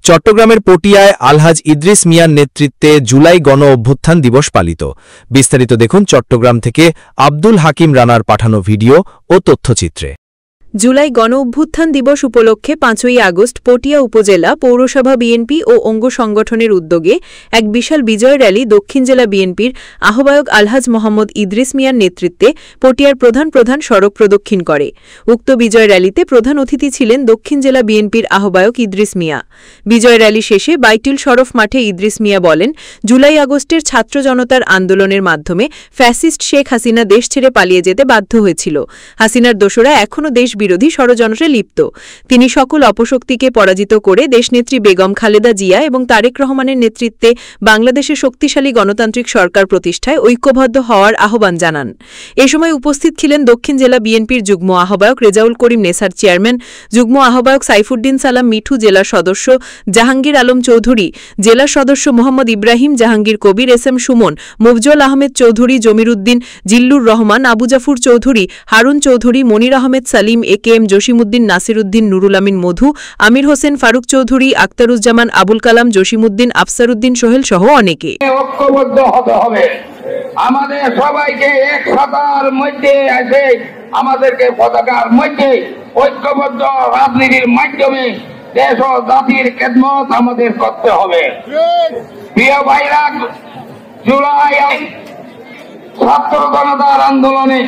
চট্টগ্রামের পটিয়ায় আলহাজ ইদ্রিস মিয়ার নেতৃত্বে জুলাই গণ অভ্যুত্থান দিবস পালিত। বিস্তারিত দেখুন চট্টগ্রাম থেকে আব্দুল হাকিম রানার পাঠানো ভিডিও ও তথ্যচিত্রে। জুলাই গণ অভ্যুত্থান দিবস উপলক্ষে ৫ই আগস্ট পটিয়া উপজেলা পৌরসভা বিএনপি ও অঙ্গ সংগঠনের উদ্যোগে এক বিশাল বিজয় র্যালি দক্ষিণ জেলা বিএনপির আহ্বায়ক আলহাজ মোহাম্মদ ইদ্রিস মিয়ার নেতৃত্বে পটিয়ার প্রধান সড়ক প্রদক্ষিণ করে। উক্ত বিজয় র্যালিতে প্রধান অতিথি ছিলেন দক্ষিণ জেলা বিএনপির আহ্বায়ক ইদ্রিস মিয়া। বিজয় র্যালি শেষে বাইতুল শরফ মাঠে ইদ্রিস মিয়া বলেন, জুলাই আগস্টের ছাত্র জনতার আন্দোলনের মাধ্যমে ফ্যাসিস্ট শেখ হাসিনা দেশ ছেড়ে পালিয়ে যেতে বাধ্য হয়েছিল। হাসিনার দোসরা এখনও দেশবিরোধী ষড়যন্ত্রে লিপ্ত। তিনি সকল অপশক্তিকে পরাজিত করে দেশনেত্রী বেগম খালেদা জিয়া এবং তারেক রহমানের নেতৃত্বে বাংলাদেশে শক্তিশালী গণতান্ত্রিক সরকার প্রতিষ্ঠায় ঐক্যবদ্ধ হওয়ার আহ্বান জানান। এ সময় উপস্থিত ছিলেন দক্ষিণ জেলা বিএনপির যুগ্ম আহ্বায়ক রেজাউল করিম নেসার চেয়ারম্যান, যুগ্ম আহ্বায়ক সাইফুদ্দিন সালাম মিঠু, জেলার সদস্য জাহাঙ্গীর আলম চৌধুরী, জেলার সদস্য মোহাম্মদ ইব্রাহিম, জাহাঙ্গীর কবির, এস এম সুমন, মুফজল আহমেদ চৌধুরী, জমির উদ্দিন, জিল্লুর রহমান, আবু জাফর চৌধুরী, হারুন চৌধুরী, মনির আহমেদ সালিম, একেএম জসিমউদ্দিন, নাসির উদ্দিন, নুরুল আমিন মধু, আমির হোসেন ফারুক চৌধুরী, আখতারুজ্জামান, আবুল কালাম, জসিমউদ্দিন, আফসার উদ্দিন সোহেল সহ অনেকে। ঐক্যবদ্ধ হতে হবে। আমাদের সবাইকে এক ছাতার মধ্যে এসে আমাদেরকে পতাকার মধ্যে ঐক্যবদ্ধ রাজনীতির মাধ্যমে দেশ ও জাতির খেদমত আমাদের করতে হবে। প্রিয় ভাইরা, জুলাই ছাত্র জনতার আন্দোলনে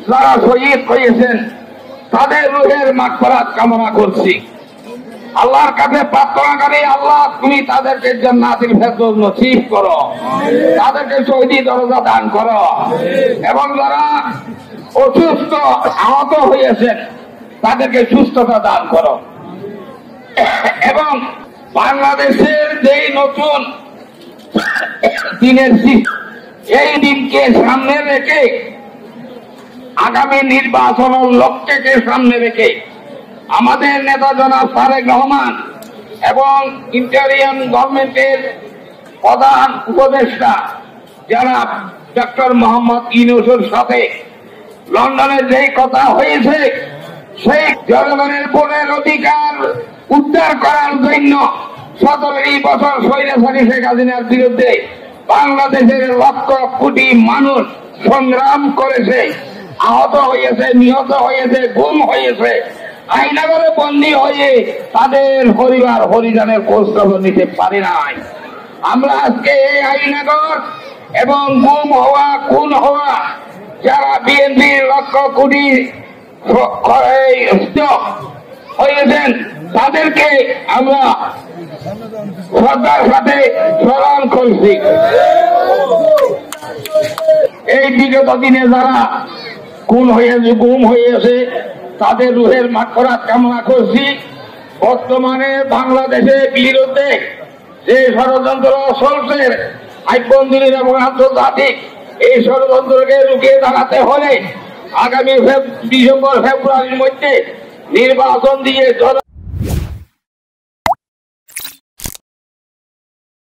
যারা শহীদ হয়েছেন তাদের রুহের মাগফিরাত কামনা করছি। আল্লাহর কাছে প্রার্থনা করি, আল্লাহ তুমি তাদেরকে জান্নাতুল ফেরদৌস নসিব করো, তাদেরকে শহীদি দরজা দান করো, এবং যারা অসুস্থ আহত হয়েছেন তাদেরকে সুস্থতা দান করো। এবং বাংলাদেশের যে নতুন দিনের এই দিনকে সামনে রেখে আগামী নির্বাচনের লক্ষ্যকে সামনে রেখে আমাদের নেতা জনাব তারেক রহমান এবং ইন্টারিয়াম গভর্নমেন্টের প্রধান উপদেষ্টা জনাব ডক্টর মোহাম্মদ ইউনূসের সাথে লন্ডনে যেই কথা হয়েছে, সেই জনগণের ভোটের অধিকার উদ্ধার করার জন্য 17 বছর স্বৈরাচারী শেখ হাসিনার বিরুদ্ধে বাংলাদেশের লক্ষ কোটি মানুষ সংগ্রাম করেছে, আহত হয়েছে, নিহত হয়েছে, গুম হয়েছে, আইনাগরে বন্দী হয়ে তাদের পরিবার পরিজনের খোঁজ খবর নিতে পারে নাই। আমরা আজকে এই আইনাগর এবং গুম হওয়া, খুন হওয়া যারা বিএনপির লক্ষ কোটি হয়েছেন তাদেরকে আমরা শ্রদ্ধার সাথে স্মরণ করছি। এই বিগত দিনে যারা খুন হয়েছে, গুম হয়েছে, তাদের রুহের মাগফিরাত কামনা করছি। বর্তমানে বাংলাদেশের বিরুদ্ধে যে ষড়যন্ত্র চলছে আভ্যন্তরীণ এবং আন্তর্জাতিক, এই ষড়যন্ত্রকে রুখিয়ে দাঁড়াতে হলে আগামী ডিসেম্বর ফেব্রুয়ারির মধ্যে নির্বাচন দিয়ে